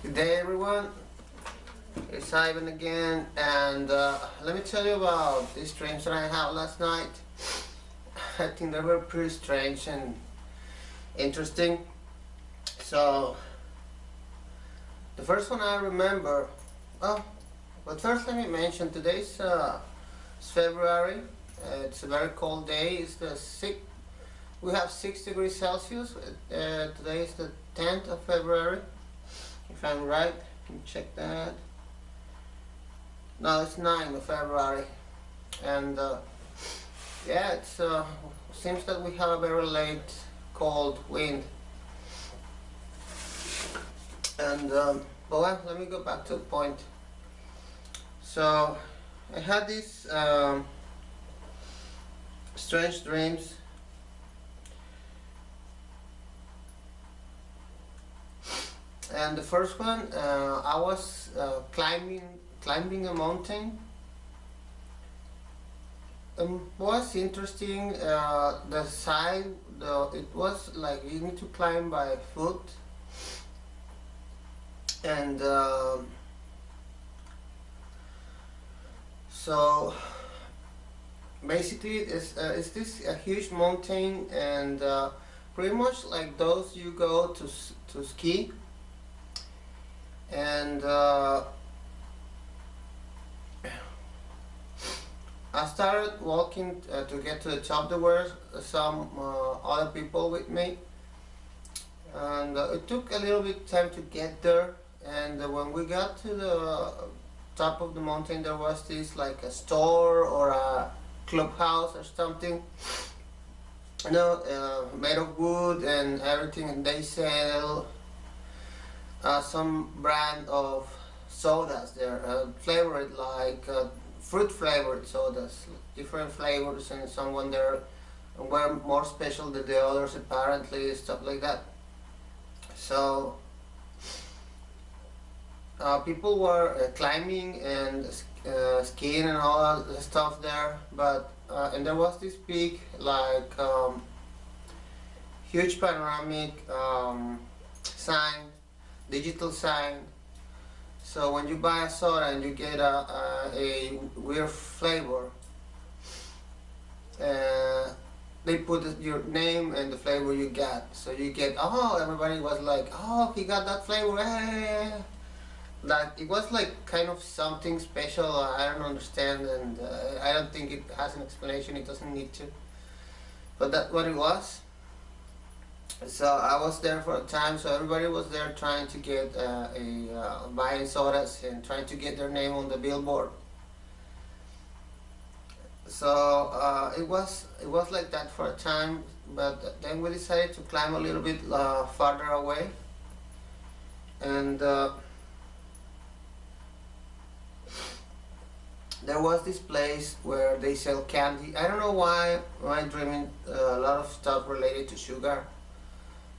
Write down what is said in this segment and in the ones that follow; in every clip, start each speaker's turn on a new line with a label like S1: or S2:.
S1: Good day, everyone. It's Ivan again, and let me tell you about these dreams that I had last night. I think they were pretty strange and interesting. So, the first one I remember. Oh, but first let me mention today's it's February. It's a very cold day. It's the we have 6 degrees Celsius. Today is the 10th of February. If I'm right, can you check that? No, it's 9th of February, and yeah, it seems that we have a very late cold wind. And but well, let me go back to the point. So I had these strange dreams. And the first one, I was climbing a mountain. Was interesting. The side, it was like you need to climb by foot, and so basically it's this a huge mountain, and pretty much like those you go to ski. And I started walking to get to the top. There were some other people with me, and it took a little bit time to get there. And when we got to the top of the mountain, there was this like a store or a clubhouse or something, you know, made of wood and everything, and they sell some brand of sodas there, flavored like fruit flavored sodas, different flavors, and someone there were more special than the others apparently, stuff like that. So people were climbing and skiing and all that stuff there, but and there was this big like huge panoramic sign, digital sign. So when you buy a soda and you get a weird flavor, they put your name and the flavor you got. So you get, oh, everybody was like, oh, he got that flavor. Like it was like kind of something special. I don't understand, and I don't think it has an explanation. It doesn't need to, but that's what it was. So I was there for a time, so everybody was there trying to get buying sodas and trying to get their name on the billboard. So it was like that for a time, but then we decided to climb a little bit farther away, and there was this place where they sell candy. I don't know why I'm dreaming a lot of stuff related to sugar.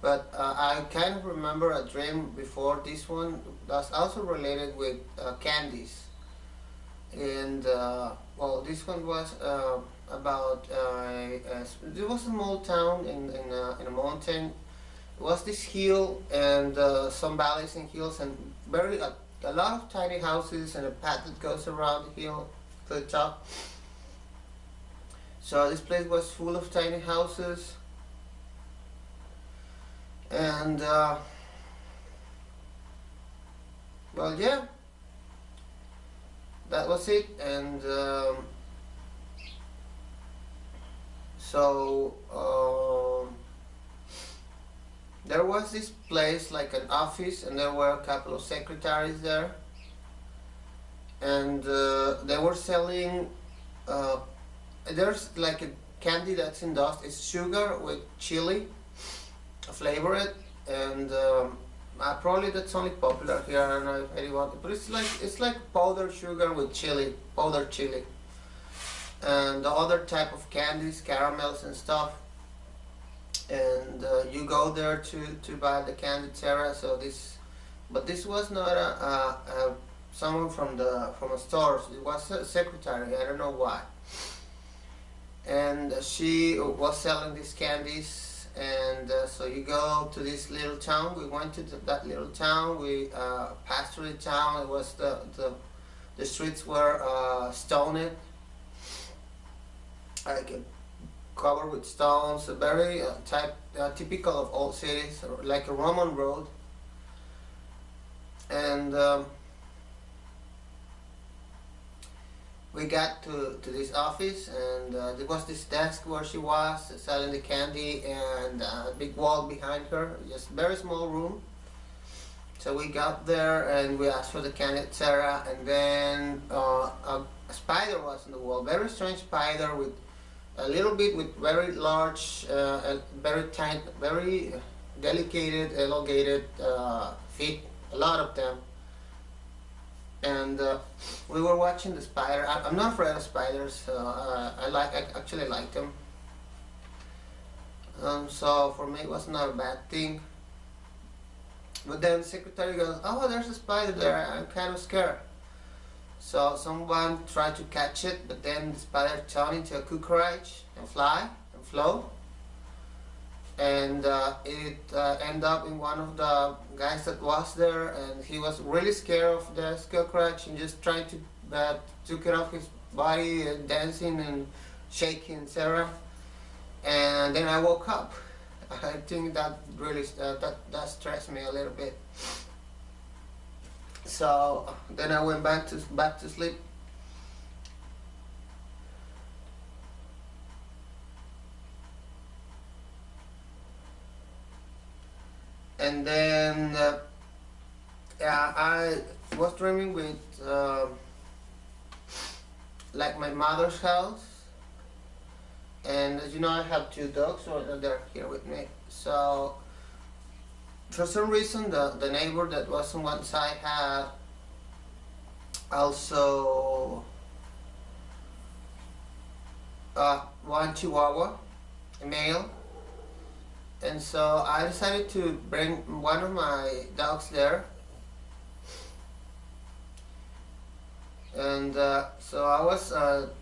S1: But I kind of remember a dream before this one that's also related with candies. And well, this one was about it was a small town in a mountain. It was this hill and some valleys and hills, and a lot of tiny houses and a path that goes around the hill to the top. So this place was full of tiny houses. And well, yeah, that was it. And so there was this place like an office, and there were a couple of secretaries there, and they were selling there's like a candy that's in dust. It's sugar with chili flavored, and probably that's only popular here. I don't know if anyone, but it's like powdered sugar with chili, powdered chili, and the other type of candies, caramels and stuff. And you go there to buy the candy, etc. So but this was not someone from a store. It was a secretary. I don't know why. And she was selling these candies, And so you go to this little town. We went to that little town. We passed through the town. It was the streets were stoned, like covered with stones. Very typical of old cities, like a Roman road. And we got to this office, and there was this desk where she was selling the candy, and a big wall behind her, just very small room. So we got there and we asked for the candy, etc. And then a spider was on the wall, very strange spider with a little bit with very large, very tight, very delicate, elongated feet, a lot of them. And we were watching the spider. I'm not afraid of spiders, so I actually like them. So for me it was not a bad thing. But then the secretary goes, "Oh, there's a spider there. I'm kind of scared." So someone tried to catch it, but then the spider turned into a cockroach and flow. And it ended up in one of the guys that was there, and he was really scared of the cockroach and just tried to took it off his body and dancing and shaking, etc. And then I woke up. I think that really that stressed me a little bit. So then I went back to sleep. And then yeah, I was dreaming with like my mother's house, and as you know, I have two dogs, so they're here with me. So for some reason, the neighbor that was on one side had also one Chihuahua, a male. And so I decided to bring one of my dogs there. And so I was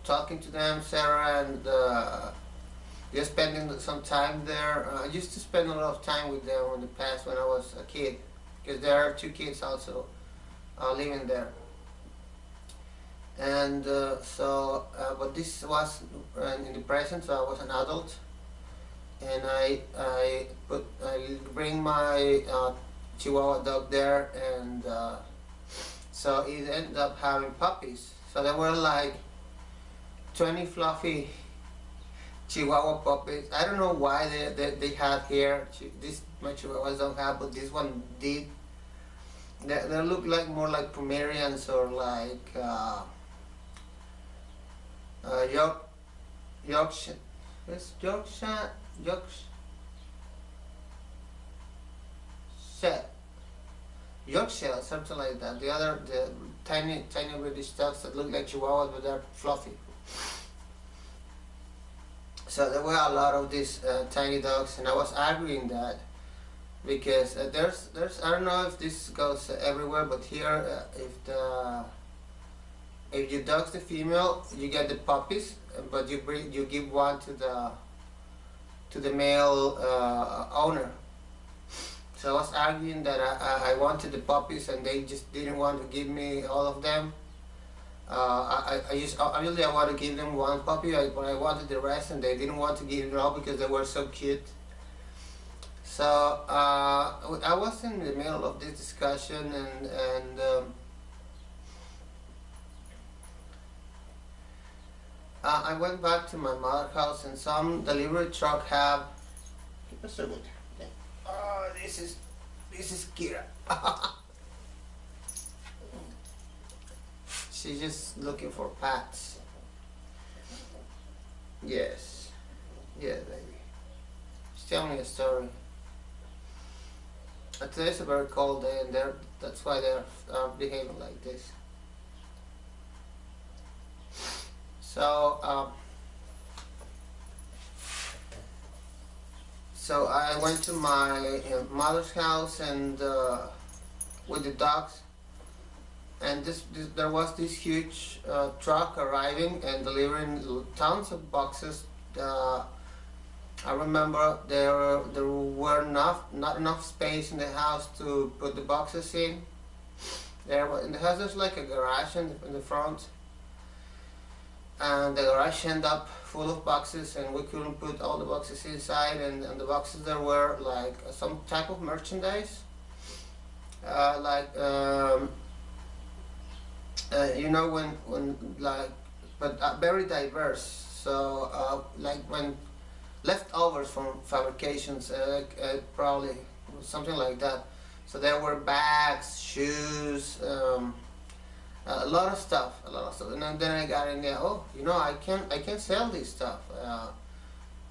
S1: talking to them, Sarah, and just spending some time there. I used to spend a lot of time with them in the past when I was a kid, because there are two kids also living there. And but this was in the present, so I was an adult. And I bring my Chihuahua dog there, and so it ended up having puppies. So there were like 20 fluffy Chihuahua puppies. I don't know why they had hair. This my Chihuahuas don't have, but this one did. They look like more like Pomeranians or like Yorkshire. Yes, Yorkshire. Yorkshire, something like that. The tiny British dogs that look like Chihuahuas, but they're fluffy. So there were a lot of these tiny dogs, and I was arguing that because there's I don't know if this goes everywhere, but here if you dog's the female, you get the puppies, but you give one to the male owner. So I was arguing that I wanted the puppies, and they just didn't want to give me all of them. Usually I want to give them one puppy, but I wanted the rest, and they didn't want to give it all because they were so cute. So I was in the middle of this discussion, and I went back to my mother's house, and some delivery truck have. Oh, this is Kira. She's just looking for pets. Yes, yeah, baby. She's telling me a story. Today's a very cold day, and that's why they're behaving like this. So, so I went to my mother's house and with the dogs, and there was this huge truck arriving and delivering tons of boxes I remember there were not enough space in the house to put the boxes in. In the house there's like a garage in the front, and the garage ended up full of boxes, and we couldn't put all the boxes inside, and the boxes there were like some type of merchandise, like you know, when like, but very diverse. So like when leftovers from fabrications, probably something like that. So there were bags, shoes, a lot of stuff, and then I got in there. Oh, you know, I can sell this stuff.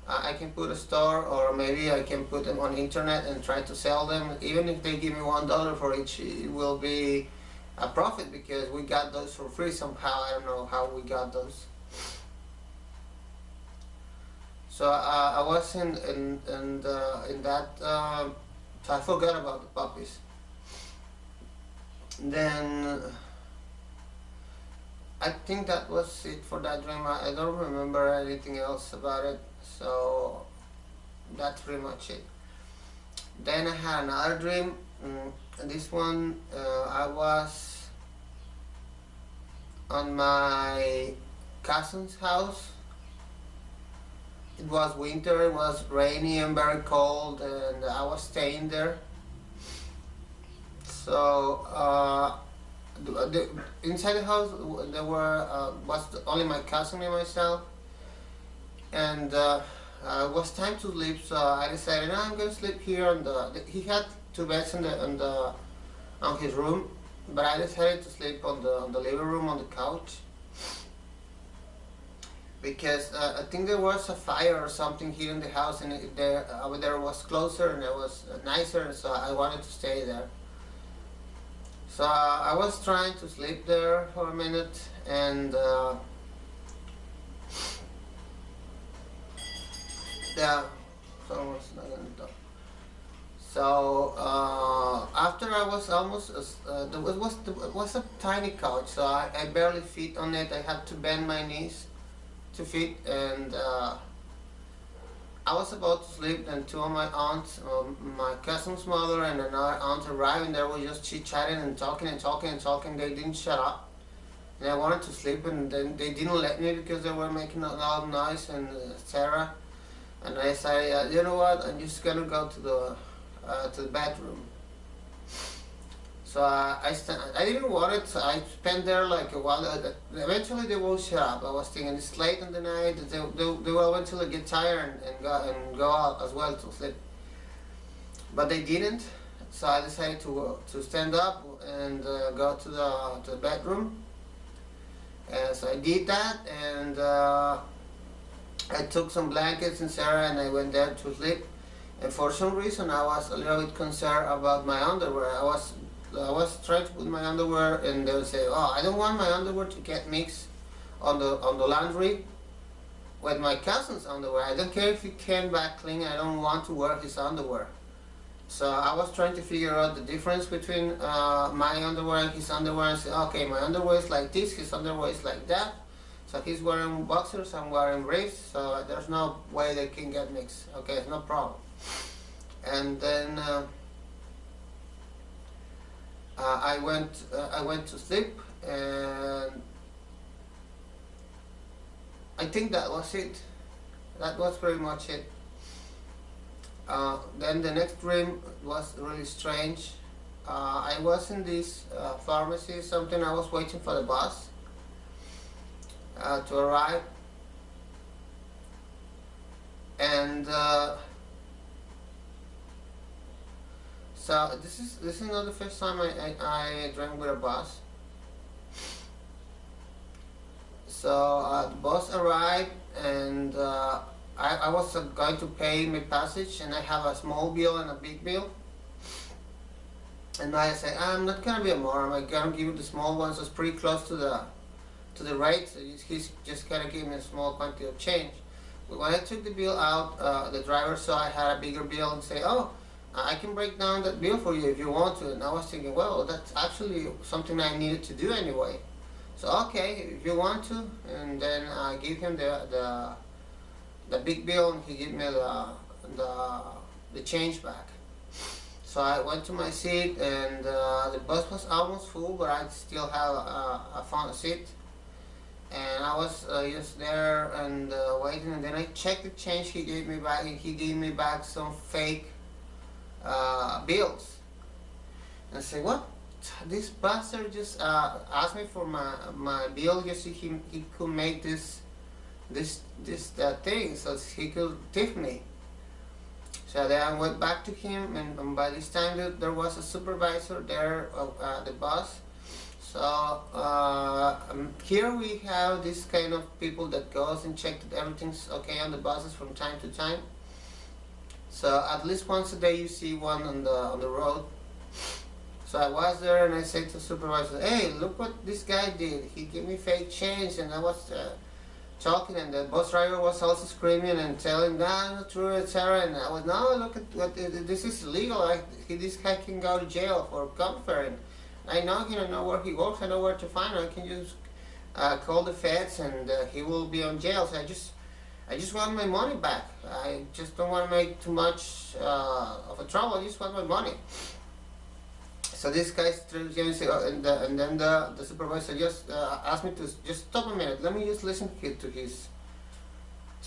S1: I can put a store, or maybe I can put them on the internet and try to sell them. Even if they give me $1 for each, it will be a profit because we got those for free somehow. I don't know how we got those. So I was in that. So I forgot about the puppies. Then I think that was it for that dream. I don't remember anything else about it. So that's pretty much it. Then I had another dream. And this one, I was on my cousin's house. It was winter, it was rainy and very cold, and I was staying there. So inside the house there was only my cousin and myself, and it was time to sleep. So I decided, no, I'm going to sleep here on he had two beds on his room, but I decided to sleep on the living room on the couch. Because I think there was a fire or something here in the house, and there was closer and it was nicer, so I wanted to stay there. So I was trying to sleep there for a minute, and yeah, someone's not gonna talk. So after I was almost, there was a tiny couch, so I barely fit on it. I had to bend my knees to fit, and I was about to sleep, and two of my aunts, my cousin's mother and another aunt arrived, and they were just chit-chatting and talking and talking and talking. They didn't shut up, and I wanted to sleep, and then they didn't let me because they were making a loud noise and etc. And I said, you know what, I'm just gonna go to the bedroom. So I didn't want it. So I spent there like a while. Eventually they will shut up. I was thinking it's late in the night. They will eventually get tired and go out as well to sleep. But they didn't. So I decided to stand up and go to the bedroom. And so I did that, and I took some blankets and Sarah, and I went there to sleep. And for some reason I was a little bit concerned about my underwear. I was trying to put my underwear, and they would say, "Oh, I don't want my underwear to get mixed on the laundry with my cousin's underwear. I don't care if he came back clean. I don't want to wear his underwear." So I was trying to figure out the difference between my underwear and his underwear, and say, "Okay, my underwear is like this. His underwear is like that. So he's wearing boxers. I'm wearing briefs. So there's no way they can get mixed. Okay, no problem." And then. I went to sleep, and I think that was it. That was pretty much it. Then the next dream was really strange. I was in this pharmacy, something. I was waiting for the bus to arrive, and so this is not the first time I drank with a bus. So the bus arrived, and I was going to pay my passage, and I have a small bill and a big bill. And I said, I'm not gonna be a moron. I'm gonna give you the small one, so it's pretty close to the rate. So he's just gonna give me a small quantity of change. But when I took the bill out, the driver saw I had a bigger bill and say, "Oh, I can break down that bill for you if you want to." And I was thinking, well, that's actually something I needed to do anyway. So okay, if you want to. And then I gave him the big bill, and he gave me the the change back. So I went to my seat, and the bus was almost full, but I still have I found a seat, and I was just there and waiting, and then I checked the change he gave me back, and he gave me back some fake bills. And I said, what? This bastard just asked me for my bill just so he could make this thing so he could tip me. So then I went back to him, and by this time there was a supervisor there at the bus. So here we have this kind of people that goes and check that everything's okay on the buses from time to time. So at least once a day you see one on the road. So I was there, and I said to the supervisor, hey, look what this guy did. He gave me fake change, and I was talking, and the bus driver was also screaming and telling, nah, not true, etc. And I was, no, look at what, this is illegal. This guy can go to jail for comfort. And I know him, I know where he works, I know where to find him. I can just call the feds, and he will be on jail. So I just want my money back. I just don't want to make too much of a trouble. I just want my money. So this guy and then the supervisor just asked me to just stop a minute. Let me just listen to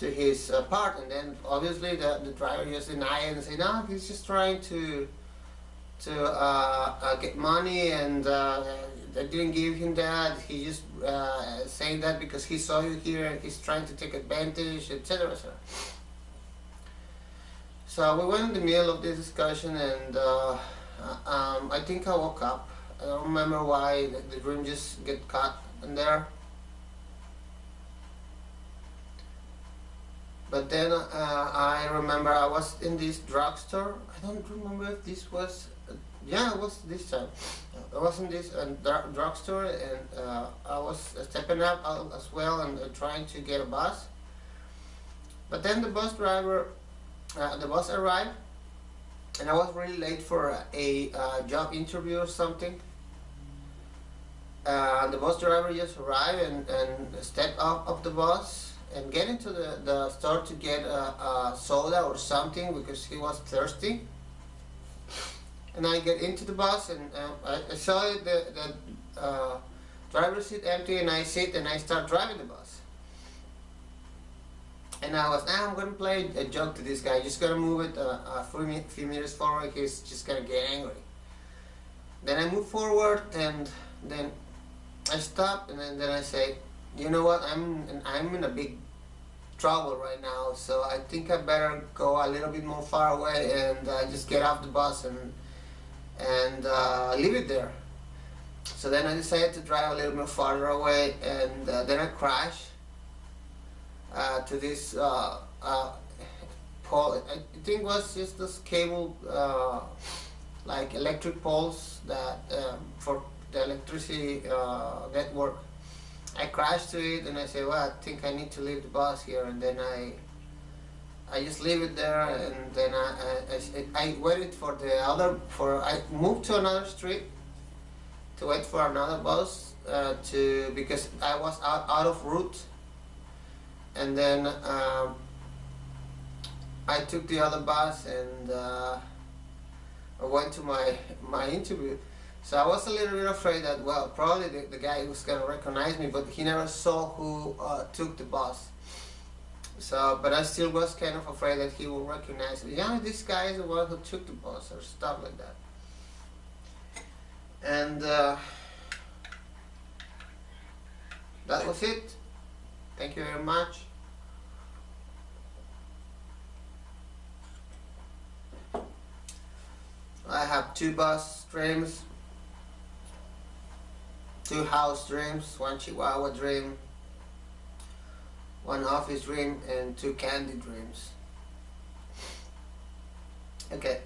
S1: his part. And then obviously the driver just denied and said, no, he's just trying to get money, and I didn't give him that. He just saying that because he saw you here and he's trying to take advantage, etc. So we went in the middle of this discussion, and I think I woke up. I don't remember why the dream just get caught in there. But then I remember I was in this drugstore. I don't remember if this was, yeah, it was this time. I was in this drugstore, and I was stepping up as well and trying to get a bus. But then the bus arrived, and I was really late for a job interview or something. The bus driver just arrived and stepped off of the bus and get into the store to get a soda or something because he was thirsty. And I get into the bus, and I saw the driver's seat empty, and I sit and I start driving the bus. And I was, I'm gonna play a joke to this guy, just gonna move it a few meters forward, he's just gonna get angry. Then I move forward, and then I stop, and then I say, you know what, I'm in a big trouble right now, so I think I better go a little bit more far away and just get off the bus and leave it there. So then I decided to drive a little bit farther away, and then I crashed to this pole. I think it was just this cable, like electric poles that for the electricity network. I crashed to it, and I said, well, I think I need to leave the bus here, and then I just leave it there, and then I waited for I moved to another street to wait for another bus because I was out of route. And then I took the other bus, and I went to my interview. So I was a little bit afraid that, well, probably the guy was going to recognize me, but he never saw who took the bus. So, but I still was kind of afraid that he will recognize me. Yeah, this guy is the one who took the bus, or stuff like that. And that was it. Thank you very much. I have 2 bus dreams, 2 house dreams, 1 Chihuahua dream, 1 office dream, and 2 candy dreams. Okay.